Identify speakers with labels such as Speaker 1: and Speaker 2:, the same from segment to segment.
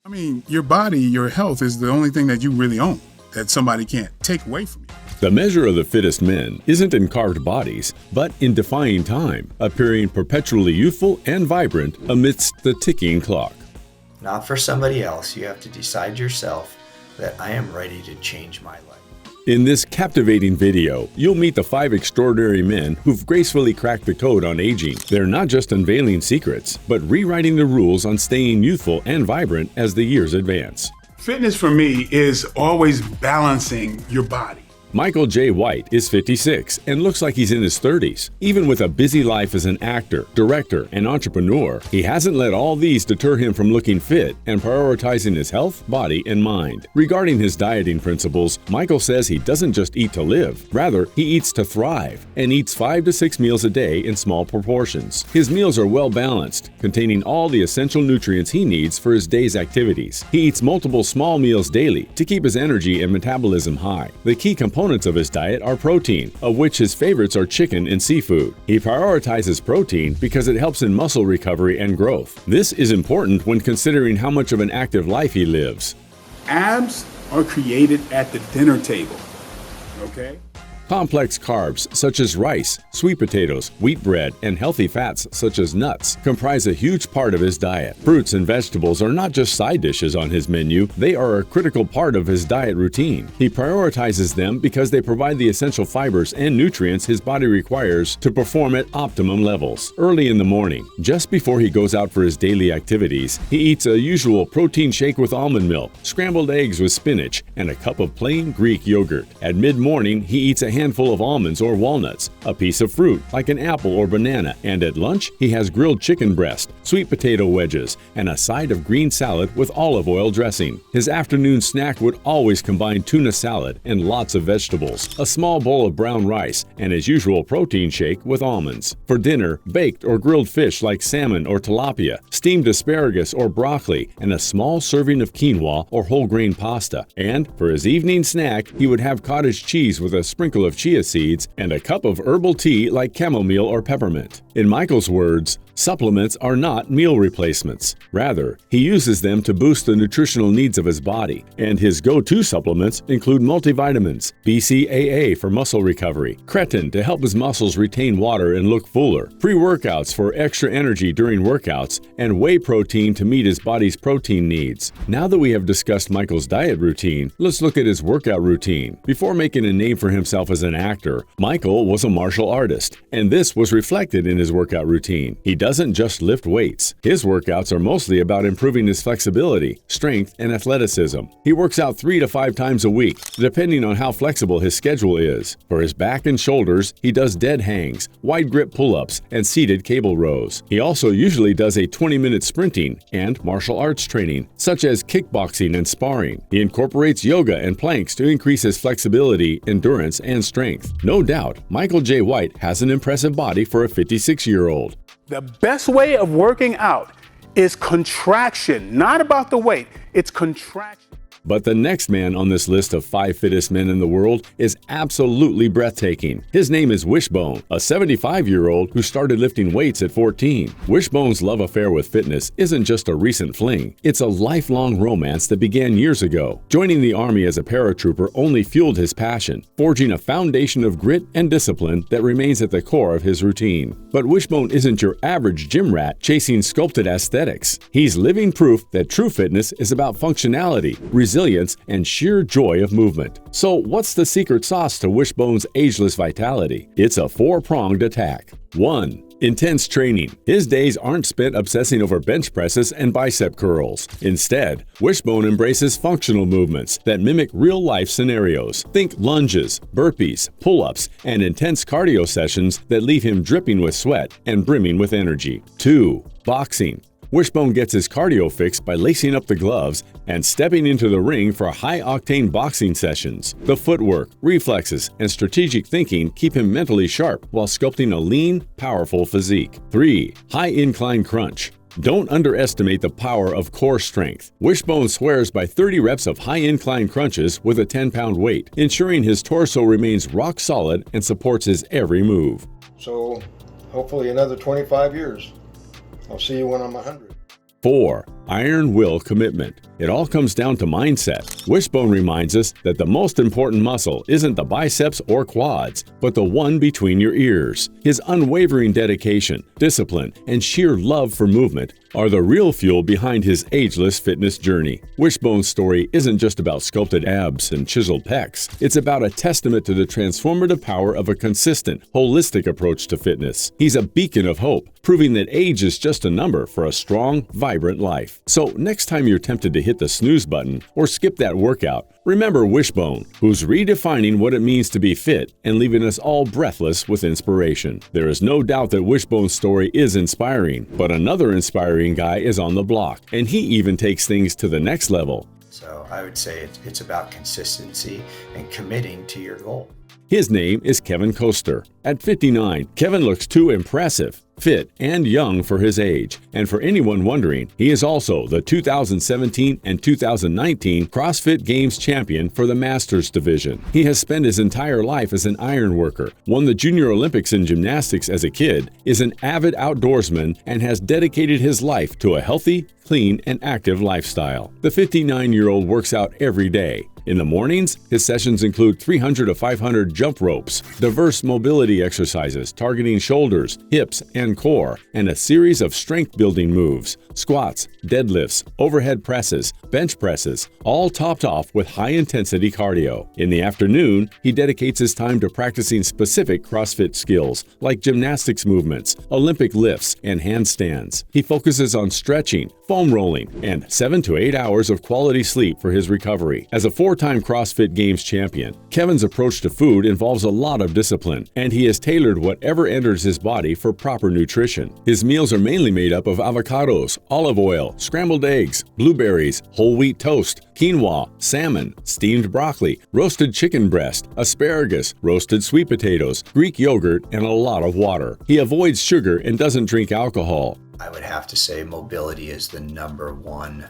Speaker 1: I mean, your body, your health is the only thing that you really own, that somebody can't take away from you.
Speaker 2: The measure of the fittest men isn't in carved bodies, but in defying time, appearing perpetually youthful and vibrant amidst the ticking clock.
Speaker 3: Not for somebody else. You have to decide yourself that I am ready to change my life.
Speaker 2: In this captivating video, you'll meet the 5 extraordinary men who've gracefully cracked the code on aging. They're not just unveiling secrets, but rewriting the rules on staying youthful and vibrant as the years advance.
Speaker 1: Fitness for me is always balancing your body.
Speaker 2: Michael J. White is 56 and looks like he's in his 30s. Even with a busy life as an actor, director, and entrepreneur, he hasn't let all these deter him from looking fit and prioritizing his health, body, and mind. Regarding his dieting principles, Michael says he doesn't just eat to live. Rather, he eats to thrive and eats 5 to 6 meals a day in small proportions. His meals are well balanced, containing all the essential nutrients he needs for his day's activities. He eats multiple small meals daily to keep his energy and metabolism high. The key components of his diet are protein, of which his favorites are chicken and seafood. He prioritizes protein because it helps in muscle recovery and growth. This is important when considering how much of an active life he lives.
Speaker 1: Abs are created at the dinner table, okay?
Speaker 2: Complex carbs such as rice, sweet potatoes, wheat bread, and healthy fats such as nuts comprise a huge part of his diet. Fruits and vegetables are not just side dishes on his menu, they are a critical part of his diet routine. He prioritizes them because they provide the essential fibers and nutrients his body requires to perform at optimum levels. Early in the morning, just before he goes out for his daily activities, he eats a usual protein shake with almond milk, scrambled eggs with spinach, and a cup of plain Greek yogurt. At mid-morning, he eats a handful of almonds or walnuts, a piece of fruit like an apple or banana, and at lunch he has grilled chicken breast, sweet potato wedges, and a side of green salad with olive oil dressing. His afternoon snack would always combine tuna salad and lots of vegetables, a small bowl of brown rice, and his usual protein shake with almonds. For dinner, baked or grilled fish like salmon or tilapia, steamed asparagus or broccoli, and a small serving of quinoa or whole grain pasta. And for his evening snack, he would have cottage cheese with a sprinkle of chia seeds and a cup of herbal tea like chamomile or peppermint. In Michael's words, supplements are not meal replacements. Rather, he uses them to boost the nutritional needs of his body, and his go-to supplements include multivitamins, BCAA for muscle recovery, creatine to help his muscles retain water and look fuller, pre-workouts for extra energy during workouts, and whey protein to meet his body's protein needs. Now that we have discussed Michael's diet routine, let's look at his workout routine. Before making a name for himself as an actor, Michael was a martial artist, and this was reflected in his workout routine. He doesn't just lift weights. His workouts are mostly about improving his flexibility, strength, and athleticism. He works out 3 to 5 times a week, depending on how flexible his schedule is. For his back and shoulders, he does dead hangs, wide grip pull-ups, and seated cable rows. He also usually does a 20-minute sprinting and martial arts training, such as kickboxing and sparring. He incorporates yoga and planks to increase his flexibility, endurance, and strength. No doubt, Michael J. White has an impressive body for a 56-year-old.
Speaker 1: The best way of working out is contraction, not about the weight, it's contraction.
Speaker 2: But the next man on this list of 5 fittest men in the world is absolutely breathtaking. His name is Wishbone, a 75-year-old who started lifting weights at 14. Wishbone's love affair with fitness isn't just a recent fling. It's a lifelong romance that began years ago. Joining the Army as a paratrooper only fueled his passion, forging a foundation of grit and discipline that remains at the core of his routine. But Wishbone isn't your average gym rat chasing sculpted aesthetics. He's living proof that true fitness is about functionality, resilience, and sheer joy of movement. So what's the secret sauce to Wishbone's ageless vitality? It's a 4-pronged attack. 1. Intense training. His days aren't spent obsessing over bench presses and bicep curls. Instead, Wishbone embraces functional movements that mimic real-life scenarios. Think lunges, burpees, pull-ups, and intense cardio sessions that leave him dripping with sweat and brimming with energy. 2. Boxing. Wishbone gets his cardio fix by lacing up the gloves and stepping into the ring for high-octane boxing sessions. The footwork, reflexes, and strategic thinking keep him mentally sharp while sculpting a lean, powerful physique. 3. High incline crunch. Don't underestimate the power of core strength. Wishbone swears by 30 reps of high incline crunches with a 10-pound weight, ensuring his torso remains rock solid and supports his every move.
Speaker 4: So, hopefully another 25 years. I'll see you when I'm 100.
Speaker 2: 4. Iron will commitment. It all comes down to mindset. Wishbone reminds us that the most important muscle isn't the biceps or quads, but the one between your ears. His unwavering dedication, discipline, and sheer love for movement are the real fuel behind his ageless fitness journey. Wishbone's story isn't just about sculpted abs and chiseled pecs. It's about a testament to the transformative power of a consistent, holistic approach to fitness. He's a beacon of hope, proving that age is just a number for a strong, vibrant life. So next time you're tempted to hit the snooze button or skip that workout, remember Wishbone, who's redefining what it means to be fit and leaving us all breathless with inspiration. There is no doubt that Wishbone's story is inspiring, but another inspiring guy is on the block, and he even takes things to the next level.
Speaker 3: So I would say it's about consistency and committing to your goal.
Speaker 2: His name is Kevin Koester. At 59, Kevin looks too impressive, fit, and young for his age. And for anyone wondering, he is also the 2017 and 2019 CrossFit Games champion for the Masters division. He has spent his entire life as an iron worker, won the Junior Olympics in gymnastics as a kid, is an avid outdoorsman, and has dedicated his life to a healthy, clean, and active lifestyle. The 59-year-old works out every day. In the mornings, his sessions include 300 to 500 jump ropes, diverse mobility exercises targeting shoulders, hips, and core, and a series of strength-building moves, squats, deadlifts, overhead presses, bench presses, all topped off with high-intensity cardio. In the afternoon, he dedicates his time to practicing specific CrossFit skills like gymnastics movements, Olympic lifts, and handstands. He focuses on stretching, foam rolling, and 7 to 8 hours of quality sleep for his recovery. As a four-time CrossFit Games champion, Kevin's approach to food involves a lot of discipline, and he has tailored whatever enters his body for proper nutrition. His meals are mainly made up of avocados, olive oil, scrambled eggs, blueberries, whole wheat toast, quinoa, salmon, steamed broccoli, roasted chicken breast, asparagus, roasted sweet potatoes, Greek yogurt, and a lot of water. He avoids sugar and doesn't drink alcohol.
Speaker 3: I would have to say mobility is the number one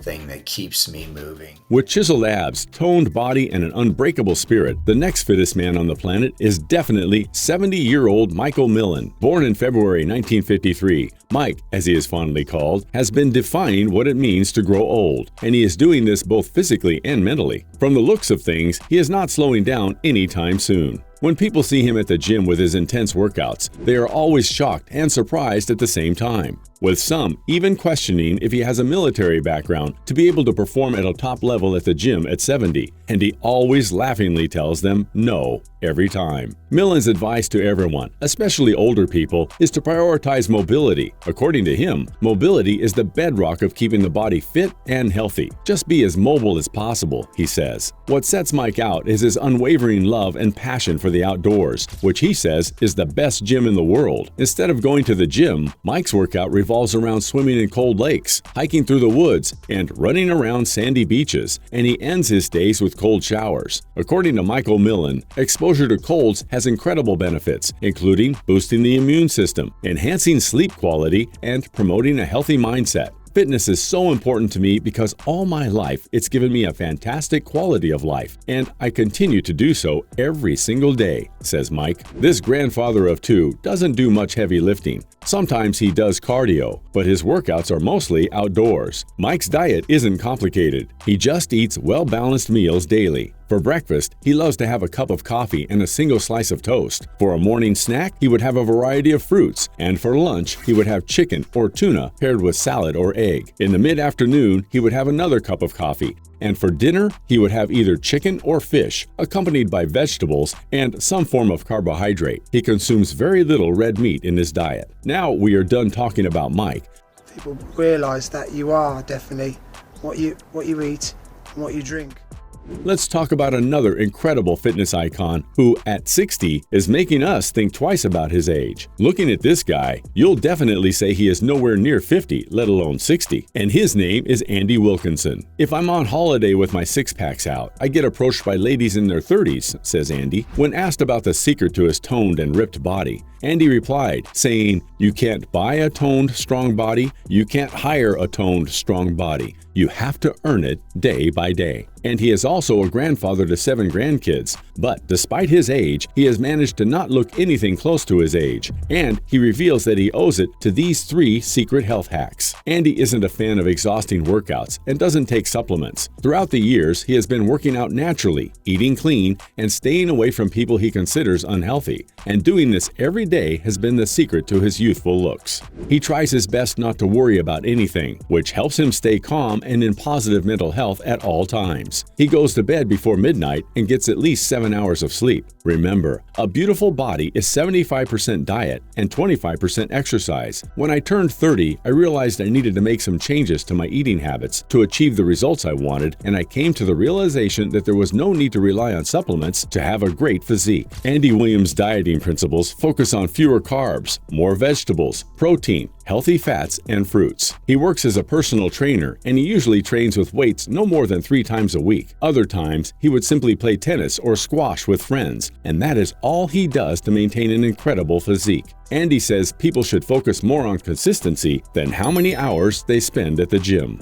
Speaker 3: thing that keeps me moving.
Speaker 2: With chiseled abs, toned body, and an unbreakable spirit, the next fittest man on the planet is definitely 70-year-old Michael Millan. Born in February 1953, Mike, as he is fondly called, has been defining what it means to grow old, and he is doing this both physically and mentally. From the looks of things, he is not slowing down anytime soon. When people see him at the gym with his intense workouts, they are always shocked and surprised at the same time, with some even questioning if he has a military background to be able to perform at a top level at the gym at 70, and he always laughingly tells them no every time. Millan's advice to everyone, especially older people, is to prioritize mobility. According to him, mobility is the bedrock of keeping the body fit and healthy. Just be as mobile as possible, he says. What sets Mike out is his unwavering love and passion for the outdoors, which he says is the best gym in the world. Instead of going to the gym, Mike's workout revolves around swimming in cold lakes, hiking through the woods, and running around sandy beaches, and he ends his days with cold showers. According to Michael Millan, exposure to colds has incredible benefits, including boosting the immune system, enhancing sleep quality, and promoting a healthy mindset. Fitness is so important to me because all my life it's given me a fantastic quality of life, and I continue to do so every single day, says Mike. This grandfather of two doesn't do much heavy lifting. Sometimes he does cardio, but his workouts are mostly outdoors. Mike's diet isn't complicated. He just eats well-balanced meals daily. For breakfast, he loves to have a cup of coffee and a single slice of toast. For a morning snack, he would have a variety of fruits. And for lunch, he would have chicken or tuna paired with salad or egg. In the mid-afternoon, he would have another cup of coffee. And for dinner, he would have either chicken or fish, accompanied by vegetables and some form of carbohydrate. He consumes very little red meat in his diet. Now we are done talking about Mike.
Speaker 5: People realize that you are definitely what you eat and what you drink.
Speaker 2: Let's talk about another incredible fitness icon who, at 60, is making us think twice about his age. Looking at this guy, you'll definitely say he is nowhere near 50, let alone 60. And his name is Andy Wilkinson. If I'm on holiday with my six-packs out, I get approached by ladies in their 30s, says Andy. When asked about the secret to his toned and ripped body, Andy replied, saying, "You can't buy a toned, strong body. You can't hire a toned, strong body. You have to earn it day by day." and he is also a grandfather to 7 grandkids. But despite his age, he has managed to not look anything close to his age, and he reveals that he owes it to these 3 secret health hacks. Andy isn't a fan of exhausting workouts and doesn't take supplements. Throughout the years, he has been working out naturally, eating clean, and staying away from people he considers unhealthy. And doing this every day has been the secret to his youthful looks. He tries his best not to worry about anything, which helps him stay calm and in positive mental health at all times. He goes to bed before midnight and gets at least 7 hours of sleep. Remember, a beautiful body is 75% diet and 25% exercise. When I turned 30, I realized I needed to make some changes to my eating habits to achieve the results I wanted, and I came to the realization that there was no need to rely on supplements to have a great physique. Andy Williams' dieting principles focus on fewer carbs, more vegetables, protein, healthy fats, and fruits. He works as a personal trainer, and he usually trains with weights no more than 3 times a week. Other times, he would simply play tennis or squash with friends, and that is all he does to maintain an incredible physique. Andy says people should focus more on consistency than how many hours they spend at the gym.